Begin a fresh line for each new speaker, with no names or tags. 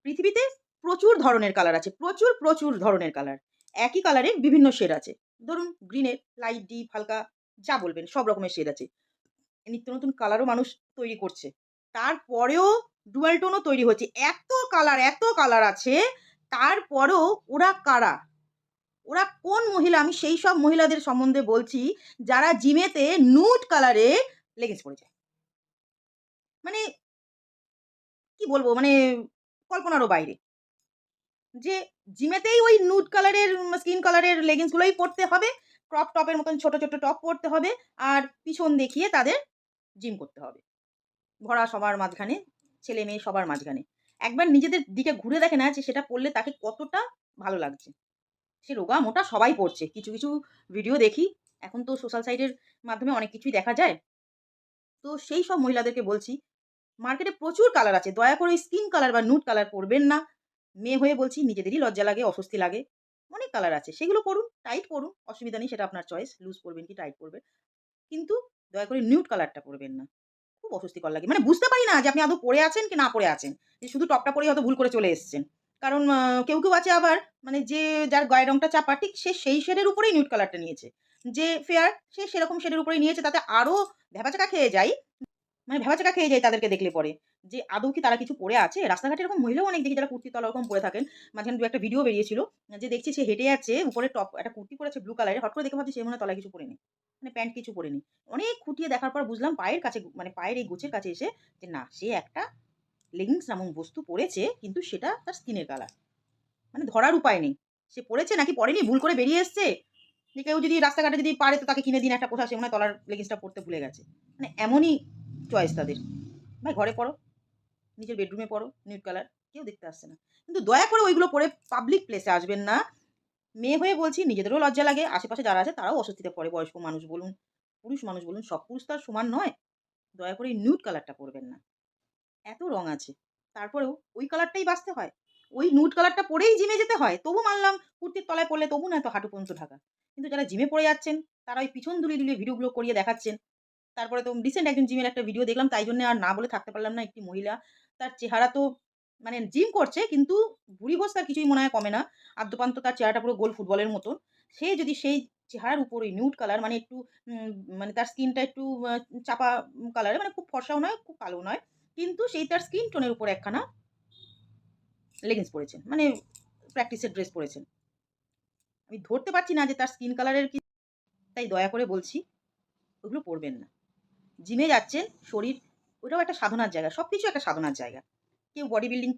পৃথিবীতে প্রচুর ধরনের কালার আছে। প্রচুর, প্রচুর ধরনের কালার। একই কালারের বিভিন্ন শেড আছে। ধরুন গ্রিনের লাইট, ডিপ, হালকা যা বলবেন সব রকমের শেড আছে। নিত্য নতুন কালারও মানুষ তৈরি করছে। তারপরেও ডুয়াল টোনও তৈরি হচ্ছে। এত কালার আছে, তারপরেও ওরা কারা? ওরা কোন মহিলা? আমি সেইসব মহিলাদের সম্বন্ধে বলছি, যারা জিমেতে নুড কালারের লেগিংস পরে যায়। মানে কি বলবো? মানে কল্পনারও বাইরে। যে জিমেতেই ওই নুড কালারের স্কিন কালারের লেগিংস গুলোই পড়তে হবে। ক্রপ টপের মতন ছোট, ছোট টপ পড়তে হবে। আর পিছন দেখিয়ে তাদের জিম করতে হবে। ভরা সবার মাঝখানে, ছেলে-মেয়ে সবার মাঝখানে। একবার নিজেদের দিকে ঘুরে দেখে না যে সেটা পড়লে তাকে কতটা ভালো লাগছে। সে রোগা মোটা সবাই পড়ছে। কিছু, কিছু ভিডিও দেখি। এখন তো সোশ্যাল সাইটের মাধ্যমে অনেক কিছুই দেখা যায়। তো সেই সব মহিলাদেরকে বলছি, মার্কেটে প্রচুর কালার আছে। দয়া করে স্কিন কালার বা নুড কালার পড়বেন না। মেয়ে হয়ে বলছি, নিজেদেরই লজ্জা লাগে, অস্বস্তি লাগে। অনেক কালার আছে। সেগুলো পড়ুন, টাইট পড়ুন। অসুবিধা নেই, সেটা আপনার চয়েস। লুজ পড়বেন কি টাইট পড়বেন। কিন্তু দয়া করে নিউড কালারটা পড়বেন না। খুব অস্বস্তিকর লাগে। মানে বুঝতে পারি না যে আপনি আদৌ পড়ে আছেন কি না পড়ে আছেন। যে শুধু টপটা পরেই হয়তো ভুল করে চলে এসেছেন। কারণ কেউ, কেউ আছে আবার মানে যার গায়ের রংটা চাপা ঠিক সে সেই শেডের উপরেই নিউড কালারটা নিয়েছে। যে ফেয়ার সে সেরকম শেডের উপরেই নিয়েছে, তাতে আরো ভ্যাবাচ্যাকা খেয়ে যাই। মানে ভ্যাবাচ্যাকা খেয়ে যাই তাদেরকে দেখলে পরে। যে আদৌ কি তারা কিছু পড়ে আছে? রাস্তাঘাটে এরকম মহিলাও অনেক দেখি যারা কুর্তির তলা ওরকম পরে থাকেন। মাঝখানে ২-১ টা ভিডিও বেরিয়েছিল। যে দেখছি সে হেঁটে যাচ্ছে, উপরে টপ একটা কুর্তি পরেছে ব্লু কালারের। হট করে দেখে ভাবছি সে মনে হয় তলায় কিছু পড়েনি। মানে প্যান্ট কিছু পড়েনি। অনেক খুঁটিয়ে দেখার পর বুঝলাম পায়ের কাছে মানে পায়ের এই গোছের কাছে এসে যে না, সে একটা লেগিংস নামক বস্তু পড়েছে, কিন্তু সেটা তার স্কিনের কালার। মানে ধরার উপায় নেই। সে পড়েছে নাকি পড়েনি, ভুল করে বেরিয়ে এসছে। যে কেউ যদি রাস্তাঘাটে যদি পারে তো তাকে কিনে দিন একটা পোশাক, সে মনে হয় তলার লেগিংসটা পড়তে ভুলে গেছে। মানে এমনই চয়েস তাদের। ভাই ঘরে পড়ো, নিজের বেডরুমে পড়ো নিউড কালার। কেউ দেখতে আসছে না। কিন্তু দয়া করে ওইগুলো পরে পাবলিক প্লেসে আসবেন না। মেয়ে হয়ে বলছি, নিজেদেরও লজ্জা লাগে। আশেপাশে যারা আছে তারাও অস্বস্তিতে পড়ে। বয়স্ক মানুষ বলুন, পুরুষ মানুষ বলুন, সব পুরুষ তো আর সমান নয়। দয়া করে এই নিউড কালারটা পড়বেন না। এত রং আছে। তারপরেও ওই কালারটাই বাছতে হয়। ওই নুড কালারটা পরেই জিমে যেতে হয়। তবু মানলাম কুর্তির তলায় পড়লে তবু না এত হাঁটু পর্যন্ত ঢাকা। কিন্তু যারা জিমে পড়ে যাচ্ছেন, তারা ওই পিছন দুলিয়ে, দুলিয়ে ভিডিওগুলো করিয়ে দেখাচ্ছেন। তারপরে তো রিসেন্ট একজন জিমের একটা ভিডিও দেখলাম, তাই জন্যে আর না বলে থাকতে পারলাম না। একটি মহিলা, তার চেহারা তো মানে জিম করছে কিন্তু ভুঁড়ি-ভোজ তার কিছুই মনে হয় কমে না। আদ্যোপান্ত তার চেহারাটা পুরো গোল ফুটবলের মতন। সে যদি সেই চেহারার উপর ওই নিউড কালার মানে একটু উম মানে তার স্কিনটা একটু চাপা কালারের, মানে খুব ফর্সাও নয়, খুব কালোও নয়। কিন্তু সেই তার স্কিন টোনের উপর একখানা লেগিংস পড়েছেন। মানে প্র্যাকটিসের ড্রেস পড়েছেন। আমি ধরতে পারছি না যে তার স্কিন কালারের কি, তাই দয়া করে বলছি ওগুলো পড়বেন না। জিমে যাচ্ছেন, শরীর ওটাও একটা সাধনার জায়গা। সবকিছু একটা সাধনার জায়গা। কেউ বডি বিল্ডিং